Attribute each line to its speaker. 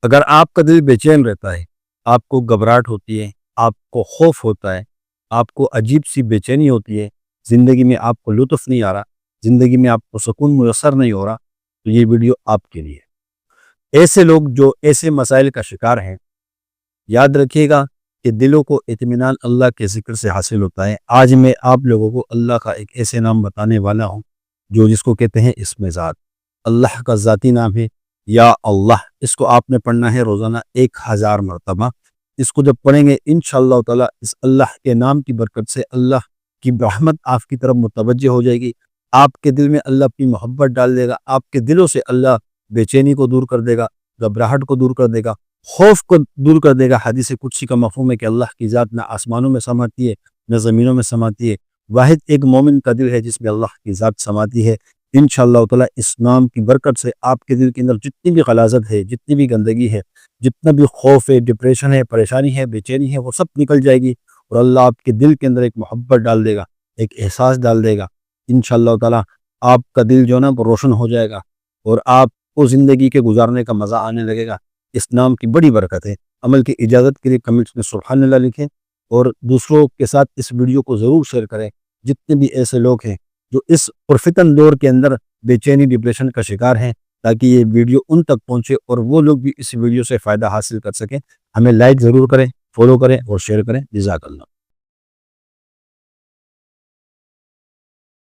Speaker 1: اگر آپ کا دل بے چین رہتا ہے، آپ کو گھبراہٹ ہوتی ہے، آپ کو خوف ہوتا ہے، آپ کو عجیب سی بے چینی ہوتی ہے، زندگی میں آپ کو لطف نہیں آ رہا، زندگی میں آپ کو سکون میسر نہیں ہو رہا، تو یہ ویڈیو آپ کے لیے ہے۔ ایسے لوگ جو ایسے مسائل کا شکار ہیں، یاد رکھیے گا کہ دلوں کو اطمینان اللہ کے ذکر سے حاصل ہوتا ہے۔ آج میں آپ لوگوں کو اللہ کا ایک ایسے نام بتانے والا ہوں جس کو کہتے ہیں اسم ذات۔ اللہ کا ذاتی نام ہے یا اللہ۔ اس کو آپ نے پڑھنا ہے روزانہ 1000 مرتبہ۔ اس کو جب پڑھیں گے انشاءاللہ تعالی اس اللہ کے نام کی برکت سے اللہ کی رحمت آپ کی طرف متوجہ ہو جائے گی۔ آپ کے دل میں اللہ اپنی محبت ڈال دے گا، آپ کے دلوں سے اللہ بے چینی کو دور کر دے گا، گھبراہٹ کو دور کر دے گا، خوف کو دور کر دے گا۔ حدیث قدسی کا مفہوم ہے کہ اللہ کی ذات نہ آسمانوں میں سماتی ہے نہ زمینوں میں سماتی ہے، واحد ایک مومن کا دل ہے جس میں اللہ کی ذات سماتی ہے۔ انشاءاللہ تعالی اس نام کی برکت سے آپ کے دل کے اندر جتنی بھی غلاظت ہے، جتنی بھی گندگی ہے، جتنا بھی خوف ہے، ڈپریشن ہے، پریشانی ہے، بے چینی ہے، وہ سب نکل جائے گی، اور اللہ آپ کے دل کے اندر ایک محبت ڈال دے گا، ایک احساس ڈال دے گا۔ انشاءاللہ تعالی آپ کا دل جو ہے نا وہ روشن ہو جائے گا، اور آپ کو زندگی کے گزارنے کا مزہ آنے لگے گا۔ اس نام کی بڑی برکت ہے۔ عمل کی اجازت کے لیے کمنٹس میں سبحان اللہ لکھیں، اور دوسروں کے ساتھ اس ویڈیو کو ضرور شیئر کریں۔ جتنے بھی ایسے لوگ ہیں جو اس پرفتن دور کے اندر بے چینی ڈپریشن کا شکار ہیں، تاکہ یہ ویڈیو ان تک پہنچے اور وہ لوگ بھی اس ویڈیو سے فائدہ حاصل کر سکیں۔ ہمیں لائک ضرور کریں، فالو کریں اور شیئر کریں۔ جزاک اللہ۔